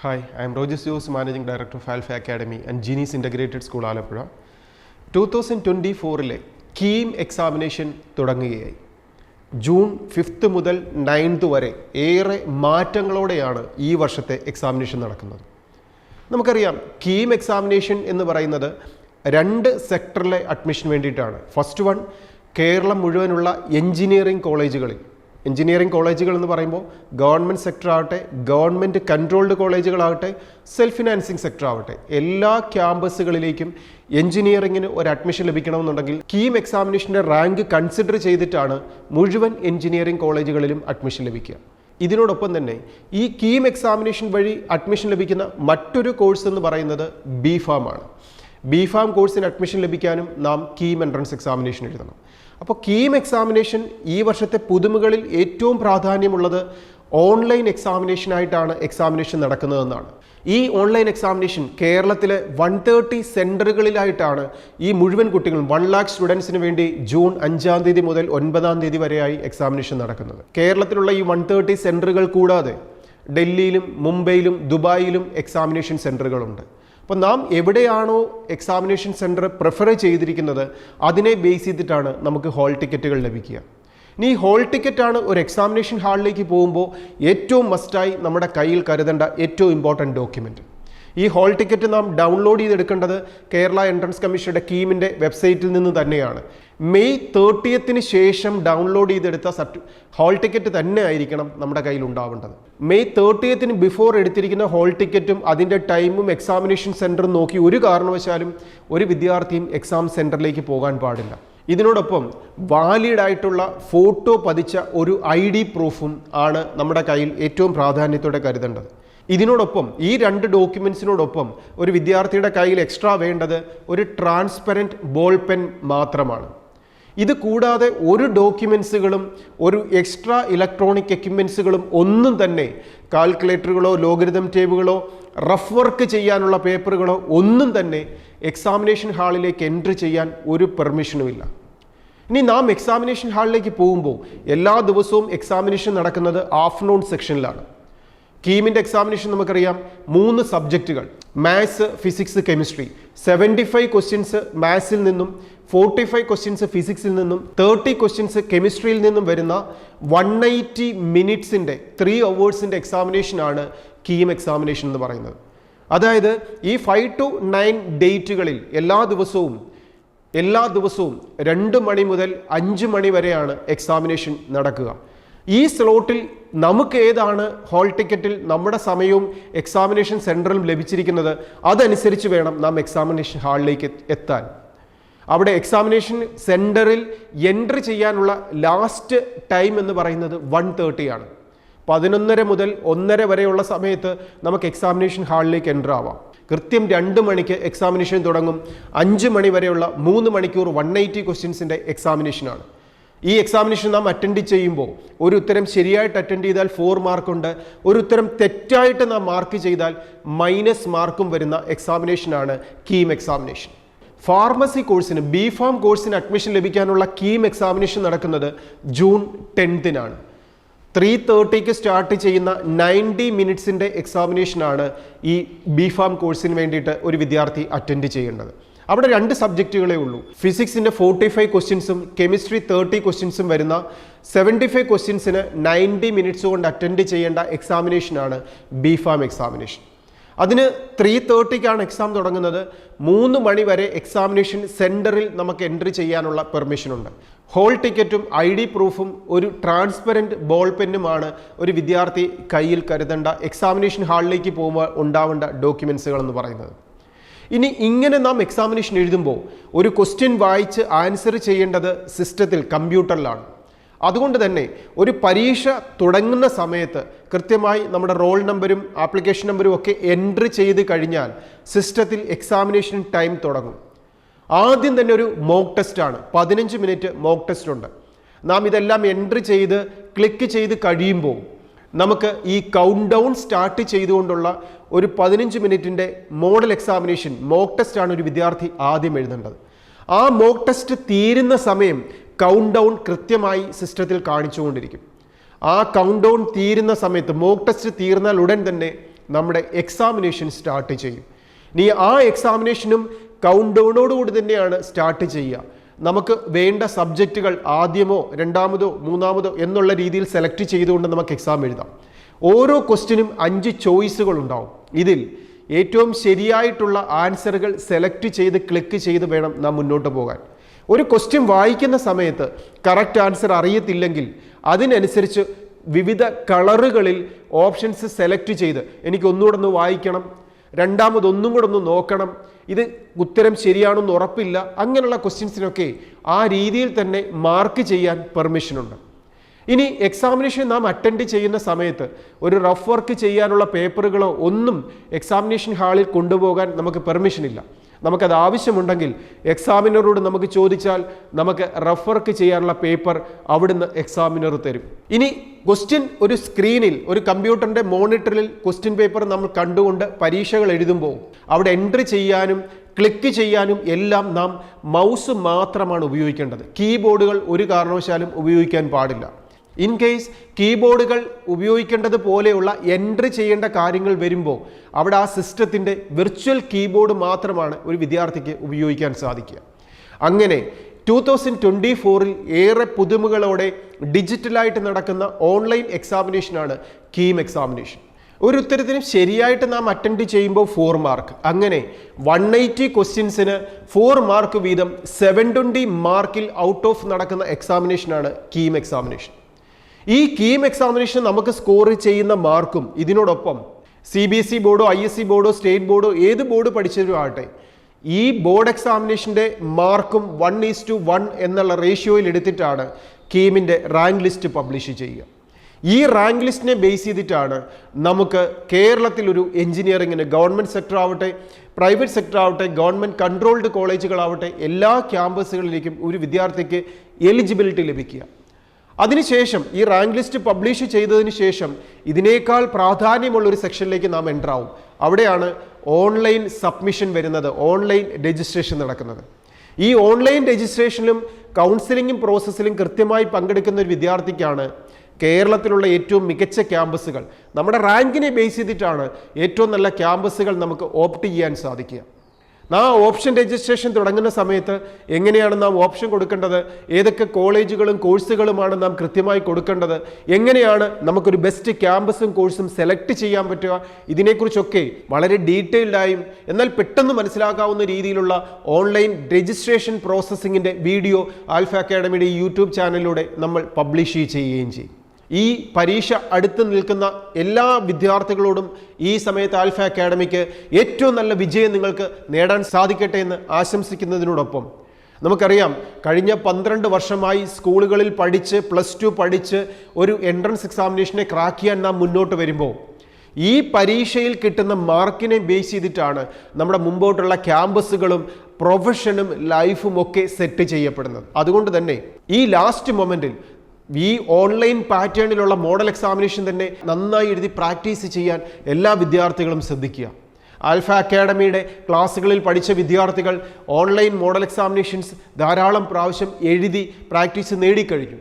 Hi, I am Roger Seus, Managing Director of Alpha Academy and Genies Integrated School, Alappuzha. 2024 KEAM examination തുടങ്ങുകയായി. June 5 മുതൽ 9 വരെ ഏറെ മാറ്റങ്ങളോടെയാണ് ഈ വർഷത്തെ എക്സാമിനേഷൻ നടക്കുന്നത്. നമുക്കറിയാം, കീം എക്സാമിനേഷൻ എന്ന് പറയുന്നത് 2 സെക്ടറിലെ അഡ്മിഷൻ വേണ്ടിയിട്ടാണ്. ഫസ്റ്റ് വൺ, കേരളം മുഴുവനുള്ള എഞ്ചിനീയറിംഗ് കോളേജുകളിൽ. എഞ്ചിനീയറിംഗ് കോളേജുകൾ എന്ന് പറയുമ്പോൾ ഗവൺമെൻറ് സെക്ടർ ആവട്ടെ, ഗവൺമെൻറ് കൺട്രോൾഡ് കോളേജുകളാവട്ടെ, സെൽഫ് ഫിനാൻസിങ് സെക്ടർ ആവട്ടെ, എല്ലാ ക്യാമ്പസുകളിലേക്കും എഞ്ചിനീയറിങ്ങിന് ഒരു അഡ്മിഷൻ ലഭിക്കണമെന്നുണ്ടെങ്കിൽ കീം എക്സാമിനേഷൻ്റെ റാങ്ക് കൺസിഡർ ചെയ്തിട്ടാണ് മുഴുവൻ എഞ്ചിനീയറിംഗ് കോളേജുകളിലും അഡ്മിഷൻ ലഭിക്കുക. ഇതിനോടൊപ്പം തന്നെ ഈ കീം എക്സാമിനേഷൻ വഴി അഡ്മിഷൻ ലഭിക്കുന്ന മറ്റൊരു കോഴ്സ് എന്ന് പറയുന്നത് B.Pharm ആണ്. B.Pharm കോഴ്സിന് അഡ്മിഷൻ ലഭിക്കാനും നാം കീം എൻട്രൻസ് എക്സാമിനേഷൻ എഴുതണം. അപ്പോൾ കീം എക്സാമിനേഷൻ ഈ വർഷത്തെ പുതുമകളിൽ ഏറ്റവും പ്രാധാന്യമുള്ളത് ഓൺലൈൻ എക്സാമിനേഷനായിട്ടാണ് എക്സാമിനേഷൻ നടക്കുന്നതെന്നാണ്. ഈ ഓൺലൈൻ എക്സാമിനേഷൻ കേരളത്തിലെ 130 സെൻറ്ററുകളിലായിട്ടാണ് ഈ മുഴുവൻ കുട്ടികളും 1 lakh സ്റ്റുഡൻസിന് വേണ്ടി ജൂൺ 5-ാം തീയതി മുതൽ 9-ാം തീയതി വരെയായി എക്സാമിനേഷൻ നടക്കുന്നത്. കേരളത്തിലുള്ള ഈ 130 സെൻറ്ററുകൾ കൂടാതെ ഡൽഹിയിലും മുംബൈയിലും ദുബായിലും എക്സാമിനേഷൻ സെൻറ്ററുകളുണ്ട്. അപ്പോൾ നാം എവിടെയാണോ എക്സാമിനേഷൻ സെൻറ്റർ പ്രിഫർ ചെയ്തിരിക്കുന്നത് അതിനെ ബേസ് ചെയ്തിട്ടാണ് നമുക്ക് ഹാൾ ടിക്കറ്റുകൾ ലഭിക്കുക. ഇനി ഈ ഹാൾ ടിക്കറ്റാണ് ഒരു എക്സാമിനേഷൻ ഹാളിലേക്ക് പോകുമ്പോൾ ഏറ്റവും മസ്റ്റായി നമ്മുടെ കയ്യിൽ കരുതേണ്ട ഏറ്റവും ഇമ്പോർട്ടൻറ്റ് ഡോക്യുമെൻറ്റ്. ഈ ഹാൾ ടിക്കറ്റ് നാം ഡൗൺലോഡ് ചെയ്തെടുക്കേണ്ടത് കേരള എൻട്രൻസ് കമ്മീഷന്റെ കീമിൻ്റെ വെബ്സൈറ്റിൽ നിന്ന് തന്നെയാണ്. മെയ് 30 ശേഷം ഡൗൺലോഡ് ചെയ്തെടുത്ത ഹാൾ ടിക്കറ്റ് തന്നെ ആയിരിക്കണം നമ്മുടെ കയ്യിൽ ഉണ്ടാവേണ്ടത്. മെയ് 30 ബിഫോർ എടുത്തിരിക്കുന്ന ഹാൾ ടിക്കറ്റും അതിൻ്റെ ടൈമും എക്സാമിനേഷൻ സെൻറ്ററും നോക്കി ഒരു കാരണവശാലും ഒരു വിദ്യാർത്ഥിയും എക്സാം സെൻറ്ററിലേക്ക് പോകാൻ പാടില്ല. ഇതിനോടൊപ്പം വാലിഡ് ആയിട്ടുള്ള ഫോട്ടോ പതിച്ച ഒരു ID പ്രൂഫും ആണ് നമ്മുടെ കയ്യിൽ ഏറ്റവും പ്രാധാന്യത്തോടെ കരുതേണ്ടത്. ഇതിനോടൊപ്പം ഈ 2 ഡോക്യുമെൻസിനോടൊപ്പം ഒരു വിദ്യാർത്ഥിയുടെ കയ്യിൽ എക്സ്ട്രാ വേണ്ടത് ഒരു ട്രാൻസ്പെറൻറ്റ് ബോൾ പെൻ മാത്രമാണ്. ഇത് കൂടാതെ ഒരു ഡോക്യുമെൻസുകളും ഒരു എക്സ്ട്രാ ഇലക്ട്രോണിക് എക്യുപ്മെൻസുകളും ഒന്നും തന്നെ, കാൽക്കുലേറ്ററുകളോ ലോഗരിതം ടേബിളുകളോ റഫ് വർക്ക് ചെയ്യാനുള്ള പേപ്പറുകളോ ഒന്നും തന്നെ എക്സാമിനേഷൻ ഹാളിലേക്ക് എൻട്രി ചെയ്യാൻ ഒരു പെർമിഷനുമില്ല. ഇനി നാം എക്സാമിനേഷൻ ഹാളിലേക്ക് പോകുമ്പോൾ എല്ലാ ദിവസവും എക്സാമിനേഷൻ നടക്കുന്നത് ആഫ്റ്റർനൂൺ സെക്ഷനിലാണ്. കീമിൻ്റെ എക്സാമിനേഷൻ നമുക്കറിയാം 3 സബ്ജക്റ്റുകൾ, മാത്സ്, ഫിസിക്സ്, കെമിസ്ട്രി. 75 ക്വസ്റ്റ്യൻസ് മാത്സിൽ നിന്നും 45 ക്വസ്റ്റ്യൻസ് ഫിസിക്സിൽ നിന്നും 30 ക്വസ്റ്റ്യൻസ് കെമിസ്ട്രിയിൽ നിന്നും വരുന്ന 180 മിനിറ്റ്സിൻ്റെ 3 hours എക്സാമിനേഷനാണ് കീം എക്സാമിനേഷൻ എന്ന് പറയുന്നത്. അതായത് ഈ 5 to 9 ഡേറ്റുകളിൽ എല്ലാ ദിവസവും 2 മണി മുതൽ 5 മണി വരെയാണ് എക്സാമിനേഷൻ നടക്കുക. ഈ സ്ലോട്ടിൽ നമുക്ക് ഏതാണ് ഹാൾ ടിക്കറ്റിൽ നമ്മുടെ സമയവും എക്സാമിനേഷൻ സെൻറ്ററിലും ലഭിച്ചിരിക്കുന്നത് അതനുസരിച്ച് വേണം നാം എക്സാമിനേഷൻ ഹാളിലേക്ക് എത്താൻ. അവിടെ എക്സാമിനേഷൻ സെൻറ്ററിൽ എൻട്രി ചെയ്യാനുള്ള ലാസ്റ്റ് ടൈം എന്ന് പറയുന്നത് 1:30 ആണ്. 11:30 മുതൽ 1:30 വരെയുള്ള സമയത്ത് നമുക്ക് എക്സാമിനേഷൻ ഹാളിലേക്ക് എൻ്റർ ആവാം. കൃത്യം 2 മണിക്ക് എക്സാമിനേഷൻ തുടങ്ങും. 5 മണി വരെയുള്ള 3 മണിക്കൂർ 180 ക്വസ്റ്റ്യൻസിൻ്റെ എക്സാമിനേഷനാണ്. ഈ എക്സാമിനേഷൻ നാം അറ്റൻഡ് ചെയ്യുമ്പോൾ ഒരു ഉത്തരം ശരിയായിട്ട് അറ്റൻഡ് ചെയ്താൽ 4 മാർക്കുണ്ട്, ഒരു ഉത്തരം തെറ്റായിട്ട് നാം മാർക്ക് ചെയ്താൽ -, മാർക്കും വരുന്ന എക്സാമിനേഷനാണ് കീം എക്സാമിനേഷൻ. ഫാർമസി കോഴ്സിന് B.Pharm കോഴ്സിന് അഡ്മിഷൻ ലഭിക്കാനുള്ള കീം എക്സാമിനേഷൻ നടക്കുന്നത് ജൂൺ 10 3:30 സ്റ്റാർട്ട് ചെയ്യുന്ന 90 മിനിറ്റ്സിൻ്റെ എക്സാമിനേഷനാണ് ഈ B.Pharm കോഴ്സിന് വേണ്ടിയിട്ട് ഒരു വിദ്യാർത്ഥി അറ്റൻഡ് ചെയ്യേണ്ടത്. അവിടെ 2 സബ്ജക്റ്റുകളേ ഉള്ളൂ. ഫിസിക്സിൻ്റെ 45 ക്വസ്റ്റ്യൻസും കെമിസ്ട്രി 30 ക്വസ്റ്റ്യൻസും വരുന്ന 75 ക്വസ്റ്റ്യൻസിന് 90 മിനിറ്റ്സ് കൊണ്ട് അറ്റൻഡ് ചെയ്യേണ്ട എക്സാമിനേഷനാണ് B.Pharm എക്സാമിനേഷൻ. അതിന് 3:30 എക്സാം തുടങ്ങുന്നത്. 3 മണി വരെ എക്സാമിനേഷൻ സെൻറ്ററിൽ നമുക്ക് എൻട്രി ചെയ്യാനുള്ള പെർമിഷനുണ്ട്. ഹാൾ ടിക്കറ്റും ID പ്രൂഫും ഒരു ട്രാൻസ്പെറൻറ്റ് ബോൾ പെന്നുമാണ് ഒരു വിദ്യാർത്ഥി കയ്യിൽ കരുതേണ്ട എക്സാമിനേഷൻ ഹാളിലേക്ക് പോകുമ്പോൾ ഉണ്ടാവേണ്ട ഡോക്യുമെൻസുകൾ എന്ന് പറയുന്നത്. ഇനി ഇങ്ങനെ നാം എക്സാമിനേഷൻ എഴുതുമ്പോൾ ഒരു ക്വസ്റ്റ്യൻ വായിച്ച് ആൻസർ ചെയ്യേണ്ടത് സിസ്റ്റത്തിൽ, കമ്പ്യൂട്ടറിലാണ്. അതുകൊണ്ട് തന്നെ ഒരു പരീക്ഷ തുടങ്ങുന്ന സമയത്ത് കൃത്യമായി നമ്മുടെ റോൾ നമ്പരും ആപ്ലിക്കേഷൻ നമ്പരും ഒക്കെ എൻട്രി ചെയ്ത് കഴിഞ്ഞാൽ സിസ്റ്റത്തിൽ എക്സാമിനേഷൻ ടൈം തുടങ്ങും. ആദ്യം തന്നെ ഒരു മോക്ക് ടെസ്റ്റാണ്. 15 മിനിറ്റ് മോക്ക് ടെസ്റ്റ് ഉണ്ട്. നാം ഇതെല്ലാം എൻട്രി ചെയ്ത് ക്ലിക്ക് ചെയ്ത് കഴിയുമ്പോൾ നമുക്ക് ഈ കൗണ്ട് ഡൗൺ സ്റ്റാർട്ട് ചെയ്തുകൊണ്ടുള്ള ഒരു 15 മിനിറ്റിൻ്റെ മോഡൽ എക്സാമിനേഷൻ, മോക്ക് ടെസ്റ്റാണ് ഒരു വിദ്യാർത്ഥി ആദ്യം എഴുതേണ്ടത്. ആ മോക്ക് ടെസ്റ്റ് തീരുന്ന സമയം കൗണ്ട് ഡൗൺ കൃത്യമായി സിസ്റ്റത്തിൽ കാണിച്ചുകൊണ്ടിരിക്കും. ആ കൗണ്ട് ഡൗൺ തീരുന്ന സമയത്ത്, മോക്ക് ടെസ്റ്റ് തീർന്നാൽ ഉടൻ തന്നെ നമ്മുടെ എക്സാമിനേഷൻ സ്റ്റാർട്ട് ചെയ്യും. ഇനി ആ എക്സാമിനേഷനും കൗണ്ട് ഡൗണോടുകൂടി തന്നെയാണ് സ്റ്റാർട്ട് ചെയ്യുക. നമുക്ക് വേണ്ട സബ്ജക്റ്റുകൾ ആദ്യമോ രണ്ടാമതോ മൂന്നാമതോ എന്നുള്ള രീതിയിൽ സെലക്ട് ചെയ്തുകൊണ്ട് നമുക്ക് എക്സാം എഴുതാം. ഓരോ ക്വസ്റ്റിനും 5 ചോയ്സുകൾ ഉണ്ടാവും. ഇതിൽ ഏറ്റവും ശരിയായിട്ടുള്ള ആൻസറുകൾ സെലക്ട് ചെയ്ത് ക്ലിക്ക് ചെയ്ത് വേണം നാം മുന്നോട്ട് പോകാൻ. ഒരു ക്വസ്റ്റ്യൻ വായിക്കുന്ന സമയത്ത് കറക്റ്റ് ആൻസർ അറിയത്തില്ലെങ്കിൽ അതിനനുസരിച്ച് വിവിധ കളറുകളിൽ ഓപ്ഷൻസ് സെലക്ട് ചെയ്ത് എനിക്ക് ഒന്നുകൂടെ ഒന്ന് വായിക്കണം, രണ്ടാമതൊന്നും കൂടെ ഒന്ന് നോക്കണം, ഇത് ഉത്തരം ശരിയാണെന്ന് ഉറപ്പില്ല, അങ്ങനെയുള്ള ക്വസ്റ്റ്യൻസിനൊക്കെ ആ രീതിയിൽ തന്നെ മാർക്ക് ചെയ്യാൻ പെർമിഷനുണ്ട്. ഇനി എക്സാമിനേഷൻ നാം അറ്റൻഡ് ചെയ്യുന്ന സമയത്ത് ഒരു റഫ് വർക്ക് ചെയ്യാനുള്ള പേപ്പറുകളോ ഒന്നും എക്സാമിനേഷൻ ഹാളിൽ കൊണ്ടുപോകാൻ നമുക്ക് പെർമിഷൻ ഇല്ല. നമുക്കത് ആവശ്യമുണ്ടെങ്കിൽ എക്സാമിനറോട് നമുക്ക് ചോദിച്ചാൽ നമുക്ക് റഫ് വർക്ക് ചെയ്യാനുള്ള പേപ്പർ അവിടുന്ന് എക്സാമിനർ തരും. ഇനി ക്വസ്റ്റ്യൻ ഒരു സ്ക്രീനിൽ, ഒരു കമ്പ്യൂട്ടറിൻ്റെ മോണിറ്ററിൽ ക്വസ്റ്റ്യൻ പേപ്പർ നമ്മൾ കണ്ടുകൊണ്ട് പരീക്ഷകൾ എഴുതുമ്പോൾ അവിടെ എൻട്രി ചെയ്യാനും ക്ലിക്ക് ചെയ്യാനും എല്ലാം നാം മൗസ് മാത്രമാണ് ഉപയോഗിക്കേണ്ടത്. കീബോർഡുകൾ ഒരു കാരണവശാലും ഉപയോഗിക്കാൻ പാടില്ല. ഇൻ കേസ് കീബോർഡുകൾ ഉപയോഗിക്കേണ്ടത് പോലെയുള്ള എൻട്രി ചെയ്യേണ്ട കാര്യങ്ങൾ വരുമ്പോൾ അവിടെ ആ സിസ്റ്റത്തിൻ്റെ വിർച്വൽ കീബോർഡ് മാത്രമാണ് ഒരു വിദ്യാർത്ഥിക്ക് ഉപയോഗിക്കാൻ സാധിക്കുക. അങ്ങനെ 2024 ഏറെ പുതുമകളോടെ ഡിജിറ്റലായിട്ട് നടക്കുന്ന ഓൺലൈൻ എക്സാമിനേഷനാണ് കീം എക്സാമിനേഷൻ. ഒരു ഉത്തരത്തിനും ശരിയായിട്ട് നാം അറ്റൻഡ് ചെയ്യുമ്പോൾ 4 മാർക്ക്, അങ്ങനെ 180 ക്വസ്റ്റ്യൻസിന് 4 മാർക്ക് വീതം 720 മാർക്കിൽ ഔട്ട് ഓഫ് നടക്കുന്ന എക്സാമിനേഷനാണ് കീം എക്സാമിനേഷൻ. ഈ കീം എക്സാമിനേഷൻ നമുക്ക് സ്കോർ ചെയ്യുന്ന മാർക്കും ഇതിനോടൊപ്പം CBSE ബോർഡോ ISE ബോർഡോ സ്റ്റേറ്റ് ബോർഡോ ഏത് ബോർഡ് പഠിച്ചവരും ആകട്ടെ ഈ ബോർഡ് എക്സാമിനേഷൻ്റെ മാർക്കും 1:1 എന്നുള്ള റേഷ്യോയിൽ എടുത്തിട്ടാണ് കീമിൻ്റെ റാങ്ക് ലിസ്റ്റ് പബ്ലിഷ് ചെയ്യുക. ഈ റാങ്ക് ലിസ്റ്റിനെ ബേസ് ചെയ്തിട്ടാണ് നമുക്ക് കേരളത്തിൽ ഒരു എഞ്ചിനീയറിങ്ങിന് ഗവൺമെൻറ് സെക്ടർ ആവട്ടെ പ്രൈവറ്റ് സെക്ടർ ആവട്ടെ ഗവൺമെൻറ് കൺട്രോൾഡ് കോളേജുകളാവട്ടെ എല്ലാ ക്യാമ്പസുകളിലേക്കും ഒരു വിദ്യാർത്ഥിക്ക് എലിജിബിലിറ്റി ലഭിക്കുക. അതിനുശേഷം ഈ റാങ്ക് ലിസ്റ്റ് പബ്ലിഷ് ചെയ്തതിന് ശേഷം ഇതിനേക്കാൾ പ്രാധാന്യമുള്ള ഒരു സെക്ഷനിലേക്ക് നാം എൻ്റർ ആവും. അവിടെയാണ് ഓൺലൈൻ സബ്മിഷൻ വരുന്നത്, ഓൺലൈൻ രജിസ്ട്രേഷൻ നടക്കുന്നത്. ഈ ഓൺലൈൻ രജിസ്ട്രേഷനിലും കൗൺസിലിംഗും പ്രോസസ്സിലും കൃത്യമായി പങ്കെടുക്കുന്ന ഒരു വിദ്യാർത്ഥിക്കാണ് കേരളത്തിലുള്ള ഏറ്റവും മികച്ച ക്യാമ്പസുകൾ, നമ്മുടെ റാങ്കിനെ ബേസ് ചെയ്തിട്ടാണ് ഏറ്റവും നല്ല ക്യാമ്പസുകൾ നമുക്ക് ഓപ്റ്റ് ചെയ്യാൻ സാധിക്കുക. ആ ഓപ്ഷൻ രജിസ്ട്രേഷൻ തുടങ്ങുന്ന സമയത്ത് എങ്ങനെയാണ് നാം ഓപ്ഷൻ കൊടുക്കേണ്ടത്, ഏതൊക്കെ കോളേജുകളും കോഴ്സുകളുമാണ് നാം കൃത്യമായി കൊടുക്കേണ്ടത്, എങ്ങനെയാണ് നമുക്കൊരു ബെസ്റ്റ് ക്യാമ്പസും കോഴ്സും സെലക്ട് ചെയ്യാൻ പറ്റുക, ഇതിനെക്കുറിച്ചൊക്കെ വളരെ ഡീറ്റെയിൽഡായും എന്നാൽ പെട്ടെന്ന് മനസ്സിലാക്കാവുന്ന രീതിയിലുള്ള ഓൺലൈൻ രജിസ്ട്രേഷൻ പ്രോസസ്സിങ്ങിൻ്റെ വീഡിയോ ആൽഫ അക്കാഡമിയുടെ യൂട്യൂബ് ചാനലിലൂടെ നമ്മൾ പബ്ലിഷ് ചെയ്യുകയും ചെയ്യും. ഈ പരീക്ഷ അടുത്ത് നിൽക്കുന്ന എല്ലാ വിദ്യാർത്ഥികളോടും ഈ സമയത്ത് ആൽഫ അക്കാഡമിക്ക് ഏറ്റവും നല്ല വിജയം നിങ്ങൾക്ക് നേടാൻ സാധിക്കട്ടെ എന്ന് ആശംസിക്കുന്നതിനോടൊപ്പം നമുക്കറിയാം കഴിഞ്ഞ 12 വർഷമായി സ്കൂളുകളിൽ പഠിച്ച് +2 പഠിച്ച് ഒരു എൻട്രൻസ് എക്സാമിനേഷനെ ക്രാക്ക് ചെയ്യാൻ നാം മുന്നോട്ട് വരുമ്പോൾ ഈ പരീക്ഷയിൽ കിട്ടുന്ന മാർക്കിനെ ബേസ് ചെയ്തിട്ടാണ് നമ്മുടെ മുമ്പോട്ടുള്ള ക്യാമ്പസുകളും പ്രൊഫഷനും ലൈഫും ഒക്കെ സെറ്റ് ചെയ്യപ്പെടുന്നത്. അതുകൊണ്ട് തന്നെ ഈ ലാസ്റ്റ് മൊമെൻറ്റിൽ ഈ ഓൺലൈൻ പാറ്റേണിലുള്ള മോഡൽ എക്സാമിനേഷൻ തന്നെ നന്നായി എഴുതി പ്രാക്ടീസ് ചെയ്യാൻ എല്ലാ വിദ്യാർത്ഥികളും ശ്രദ്ധിക്കുക. ആൽഫ അക്കാഡമിയുടെ ക്ലാസ്സുകളിൽ പഠിച്ച വിദ്യാർത്ഥികൾ ഓൺലൈൻ മോഡൽ എക്സാമിനേഷൻസ് ധാരാളം പ്രാവശ്യം എഴുതി പ്രാക്ടീസ് നേടിക്കഴിഞ്ഞു.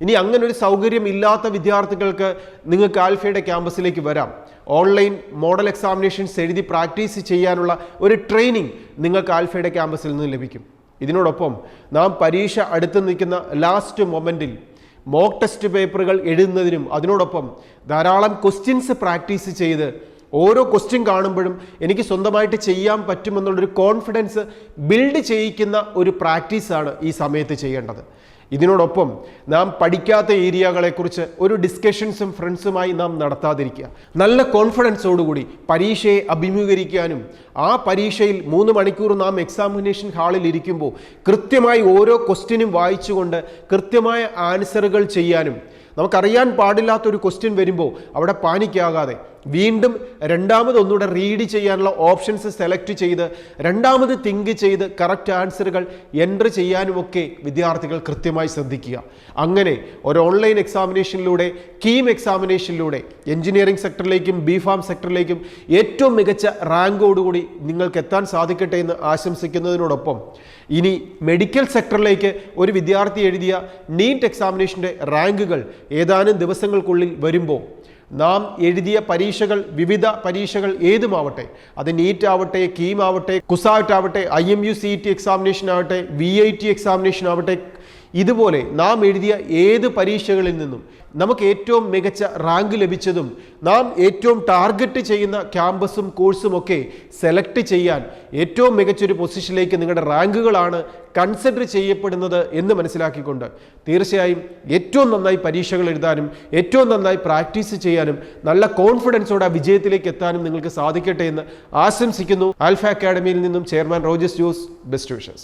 ഇനി അങ്ങനെ ഒരു സൗകര്യം ഇല്ലാത്ത വിദ്യാർത്ഥികൾക്ക് നിങ്ങൾക്ക് ആൽഫയുടെ ക്യാമ്പസിലേക്ക് വരാം. ഓൺലൈൻ മോഡൽ എക്സാമിനേഷൻസ് എഴുതി പ്രാക്ടീസ് ചെയ്യാനുള്ള ഒരു ട്രെയിനിങ് നിങ്ങൾക്ക് ആൽഫയുടെ ക്യാമ്പസിൽ നിന്ന് ലഭിക്കും. ഇതിനോടൊപ്പം നാം പരീക്ഷ അടുത്ത് നിൽക്കുന്ന ലാസ്റ്റ് മൊമെൻറ്റിൽ മോക്ക് ടെസ്റ്റ് പേപ്പറുകൾ എഴുതുന്നതിനും അതിനോടൊപ്പം ധാരാളം ക്വസ്റ്റ്യൻസ് പ്രാക്ടീസ് ചെയ്ത് ഓരോ ക്വസ്റ്റ്യൻ കാണുമ്പോഴും എനിക്ക് സ്വന്തമായിട്ട് ചെയ്യാൻ പറ്റുമെന്നുള്ളൊരു കോൺഫിഡൻസ് ബിൽഡ് ചെയ്യിക്കുന്ന ഒരു പ്രാക്ടീസാണ് ഈ സമയത്ത് ചെയ്യേണ്ടത്. ഇതിനോടൊപ്പം നാം പഠിക്കാത്ത ഏരിയകളെക്കുറിച്ച് ഒരു ഡിസ്കഷൻസും ഫ്രണ്ട്സുമായി നാം നടത്താതിരിക്കുക. നല്ല കോൺഫിഡൻസോടുകൂടി പരീക്ഷയെ അഭിമുഖീകരിക്കാനും ആ പരീക്ഷയിൽ 3 മണിക്കൂർ നാം എക്സാമിനേഷൻ ഹാളിൽ ഇരിക്കുമ്പോൾ കൃത്യമായി ഓരോ ക്വസ്റ്റ്യനും വായിച്ചുകൊണ്ട് കൃത്യമായ ആൻസറുകൾ ചെയ്യാനും നമുക്കറിയാൻ പാടില്ലാത്തൊരു ക്വസ്റ്റ്യൻ വരുമ്പോൾ അവിടെ പാനിക്കാകാതെ വീണ്ടും ഒന്നുകൂടെ റീഡ് ചെയ്യാനുള്ള ഓപ്ഷൻസ് സെലക്ട് ചെയ്ത് രണ്ടാമത് തിങ്ക് ചെയ്ത് കറക്റ്റ് ആൻസറുകൾ എൻട്രി ചെയ്യാനുമൊക്കെ വിദ്യാർത്ഥികൾ കൃത്യമായി ശ്രദ്ധിക്കുക. അങ്ങനെ ഒരു ഓൺലൈൻ എക്സാമിനേഷനിലൂടെ കീം എക്സാമിനേഷനിലൂടെ എഞ്ചിനീയറിംഗ് സെക്ടറിലേക്കും ബിഫാം സെക്ടറിലേക്കും ഏറ്റവും മികച്ച റാങ്കോടുകൂടി നിങ്ങൾക്ക് എത്താൻ സാധിക്കട്ടെ എന്ന് ആശംസിക്കുന്നതിനോടൊപ്പം ഇനി മെഡിക്കൽ സെക്ടറിലേക്ക് ഒരു വിദ്യാർത്ഥി എഴുതിയ നീറ്റ് എക്സാമിനേഷൻ്റെ റാങ്കുകൾ ഏതാനും ദിവസങ്ങൾക്കുള്ളിൽ വരുമ്പോൾ നാം എഴുതിയ പരീക്ഷകൾ, വിവിധ പരീക്ഷകൾ ഏതുമാവട്ടെ, അത് നീറ്റ് ആവട്ടെ, കീം ആവട്ടെ, കുസാറ്റ് ആവട്ടെ, IMU CET എക്സാമിനേഷൻ ആവട്ടെ, VIT എക്സാമിനേഷൻ ആവട്ടെ, ഇതുപോലെ നാം എഴുതിയ ഏത് പരീക്ഷകളിൽ നിന്നും നമുക്ക് ഏറ്റവും മികച്ച റാങ്ക് ലഭിച്ചതും നാം ഏറ്റവും ടാർഗറ്റ് ചെയ്യുന്ന ക്യാമ്പസും കോഴ്സും ഒക്കെ സെലക്ട് ചെയ്യാൻ ഏറ്റവും മികച്ചൊരു പൊസിഷനിലേക്ക് നിങ്ങളുടെ റാങ്കുകളാണ് കൺസിഡർ ചെയ്യപ്പെടുന്നത് എന്ന് മനസ്സിലാക്കിക്കൊണ്ട് തീർച്ചയായും ഏറ്റവും നന്നായി പരീക്ഷകൾ എഴുതാനും ഏറ്റവും നന്നായി പ്രാക്ടീസ് ചെയ്യാനും നല്ല കോൺഫിഡൻസോടെ ആ വിജയത്തിലേക്ക് എത്താനും നിങ്ങൾക്ക് സാധിക്കട്ടെ എന്ന് ആശംസിക്കുന്നു. ആൽഫ അക്കാഡമിയിൽ നിന്നും chairman Rojas Jose. Best wishes.